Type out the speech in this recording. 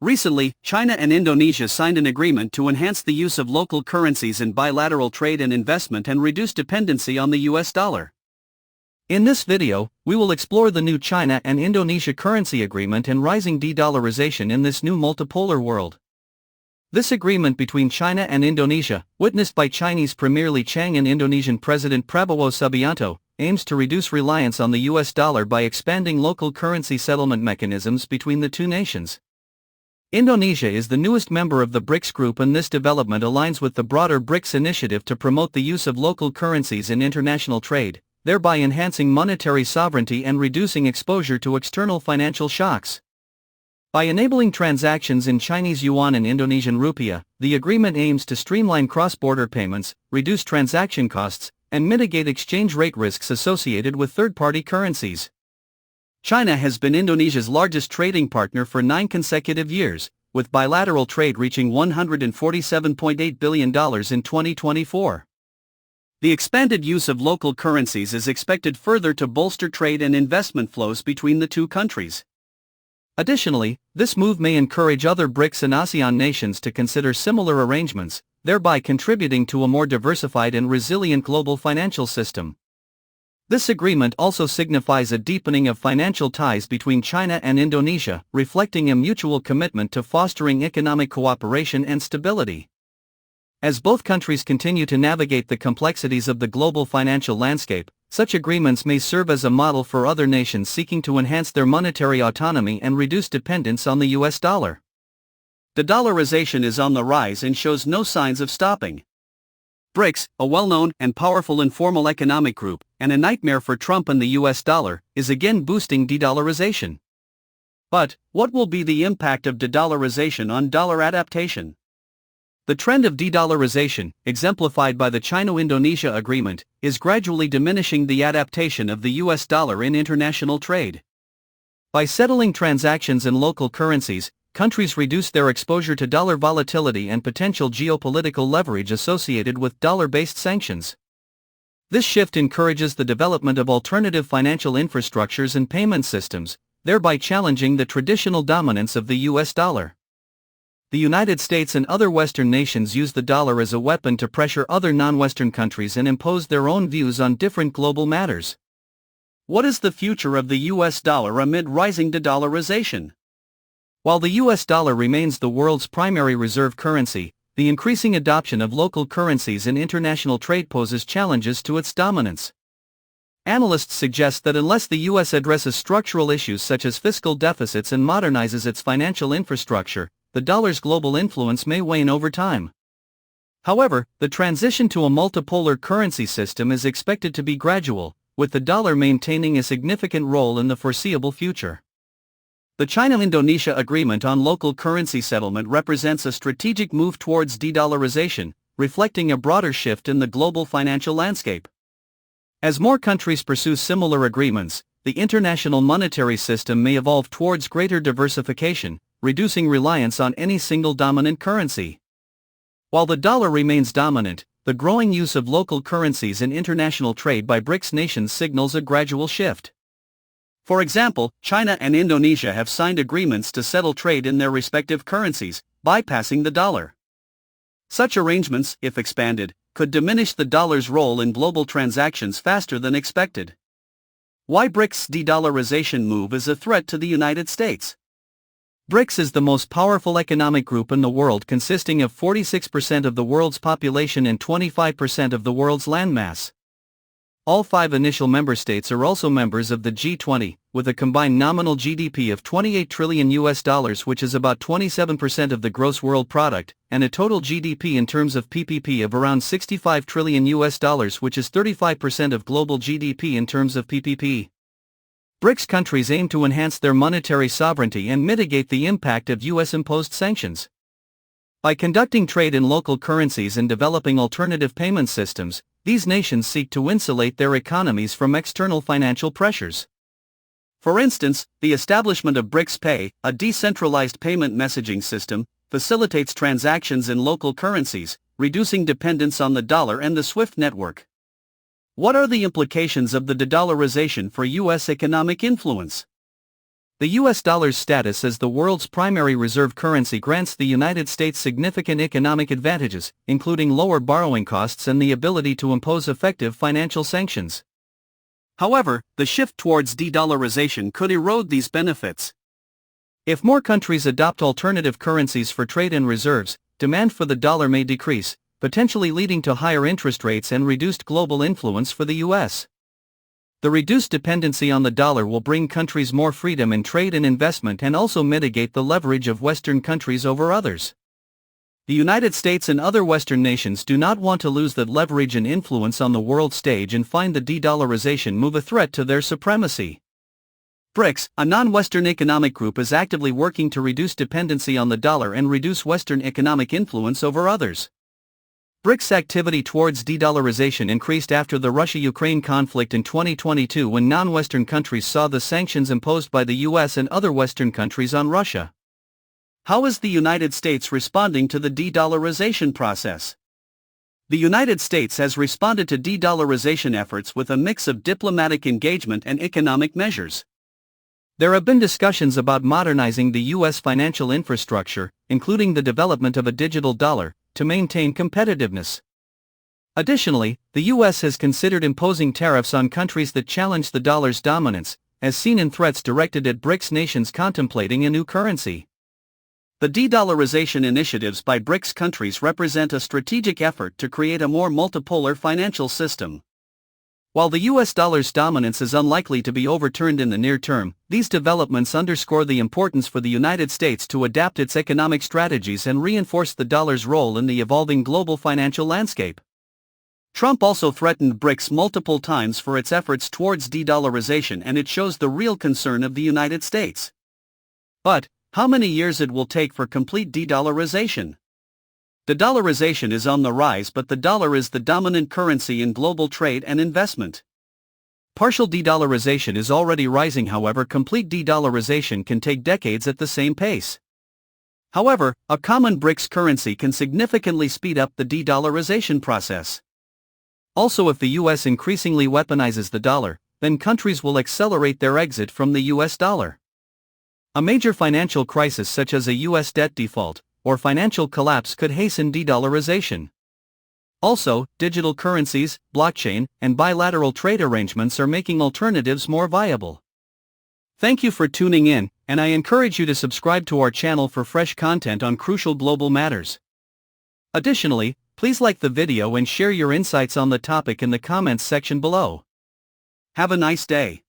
Recently, China and Indonesia signed an agreement to enhance the use of local currencies in bilateral trade and investment and reduce dependency on the US dollar. In this video, we will explore the new China and Indonesia currency agreement and rising de-dollarization in this new multipolar world. This agreement between China and Indonesia, witnessed by Chinese Premier Li Qiang and Indonesian President Prabowo Subianto, aims to reduce reliance on the US dollar by expanding local currency settlement mechanisms between the two nations. Indonesia is the newest member of the BRICS group, and this development aligns with the broader BRICS initiative to promote the use of local currencies in international trade, thereby enhancing monetary sovereignty and reducing exposure to external financial shocks. By enabling transactions in Chinese yuan and Indonesian rupiah, the agreement aims to streamline cross-border payments, reduce transaction costs, and mitigate exchange rate risks associated with third-party currencies. China has been Indonesia's largest trading partner for 9 consecutive years, with bilateral trade reaching $147.8 billion in 2024. The expanded use of local currencies is expected further to bolster trade and investment flows between the two countries. Additionally, this move may encourage other BRICS and ASEAN nations to consider similar arrangements, thereby contributing to a more diversified and resilient global financial system. This agreement also signifies a deepening of financial ties between China and Indonesia, reflecting a mutual commitment to fostering economic cooperation and stability. As both countries continue to navigate the complexities of the global financial landscape, such agreements may serve as a model for other nations seeking to enhance their monetary autonomy and reduce dependence on the US dollar. De-dollarization is on the rise and shows no signs of stopping. BRICS, a well-known and powerful informal economic group, and a nightmare for Trump and the US dollar, is again boosting de-dollarization. But, what will be the impact of de-dollarization on dollar adaptation? The trend of de-dollarization, exemplified by the China-Indonesia agreement, is gradually diminishing the adaptation of the US dollar in international trade. By settling transactions in local currencies, countries reduce their exposure to dollar volatility and potential geopolitical leverage associated with dollar-based sanctions. This shift encourages the development of alternative financial infrastructures and payment systems, thereby challenging the traditional dominance of the US dollar. The United States and other Western nations use the dollar as a weapon to pressure other non-Western countries and impose their own views on different global matters. What is the future of the US dollar amid rising de-dollarization? While the US dollar remains the world's primary reserve currency, the increasing adoption of local currencies in international trade poses challenges to its dominance. Analysts suggest that unless the US addresses structural issues such as fiscal deficits and modernizes its financial infrastructure, the dollar's global influence may wane over time. However, the transition to a multipolar currency system is expected to be gradual, with the dollar maintaining a significant role in the foreseeable future. The China-Indonesia agreement on local currency settlement represents a strategic move towards de-dollarization, reflecting a broader shift in the global financial landscape. As more countries pursue similar agreements, the international monetary system may evolve towards greater diversification, reducing reliance on any single dominant currency. While the dollar remains dominant, the growing use of local currencies in international trade by BRICS nations signals a gradual shift. For example, China and Indonesia have signed agreements to settle trade in their respective currencies, bypassing the dollar. Such arrangements, if expanded, could diminish the dollar's role in global transactions faster than expected. Why BRICS' de-dollarization move is a threat to the United States? BRICS is the most powerful economic group in the world, consisting of 46% of the world's population and 25% of the world's landmass. All 5 initial member states are also members of the G20, with a combined nominal GDP of $28 trillion, which is about 27% of the gross world product, and a total GDP in terms of PPP of around $65 trillion, which is 35% of global GDP in terms of PPP. BRICS countries aim to enhance their monetary sovereignty and mitigate the impact of US-imposed sanctions. By conducting trade in local currencies and developing alternative payment systems, these nations seek to insulate their economies from external financial pressures. For instance, the establishment of BRICS Pay, a decentralized payment messaging system, facilitates transactions in local currencies, reducing dependence on the dollar and the SWIFT network. What are the implications of the de-dollarization for U.S. economic influence? The US dollar's status as the world's primary reserve currency grants the United States significant economic advantages, including lower borrowing costs and the ability to impose effective financial sanctions. However, the shift towards de-dollarization could erode these benefits. If more countries adopt alternative currencies for trade and reserves, demand for the dollar may decrease, potentially leading to higher interest rates and reduced global influence for the US. The reduced dependency on the dollar will bring countries more freedom in trade and investment and also mitigate the leverage of Western countries over others. The United States and other Western nations do not want to lose that leverage and influence on the world stage and find the de-dollarization move a threat to their supremacy. BRICS, a non-Western economic group, is actively working to reduce dependency on the dollar and reduce Western economic influence over others. BRICS activity towards de-dollarization increased after the Russia-Ukraine conflict in 2022 when non-Western countries saw the sanctions imposed by the US and other Western countries on Russia. How is the United States responding to the de-dollarization process? The United States has responded to de-dollarization efforts with a mix of diplomatic engagement and economic measures. There have been discussions about modernizing the US financial infrastructure, including the development of a digital dollar, to maintain competitiveness. Additionally, the US has considered imposing tariffs on countries that challenge the dollar's dominance, as seen in threats directed at BRICS nations contemplating a new currency. The de-dollarization initiatives by BRICS countries represent a strategic effort to create a more multipolar financial system. While the US dollar's dominance is unlikely to be overturned in the near term, these developments underscore the importance for the United States to adapt its economic strategies and reinforce the dollar's role in the evolving global financial landscape. Trump also threatened BRICS multiple times for its efforts towards de-dollarization, and it shows the real concern of the United States. But, how many years it will take for complete de-dollarization? De-dollarization is on the rise, but the dollar is the dominant currency in global trade and investment. Partial de-dollarization is already rising, however, complete de-dollarization can take decades at the same pace. However, a common BRICS currency can significantly speed up the de-dollarization process. Also, if the US increasingly weaponizes the dollar, then countries will accelerate their exit from the US dollar. A major financial crisis such as a US debt default or financial collapse could hasten de-dollarization. Also, digital currencies, blockchain, and bilateral trade arrangements are making alternatives more viable. Thank you for tuning in, and I encourage you to subscribe to our channel for fresh content on crucial global matters. Additionally, please like the video and share your insights on the topic in the comments section below. Have a nice day.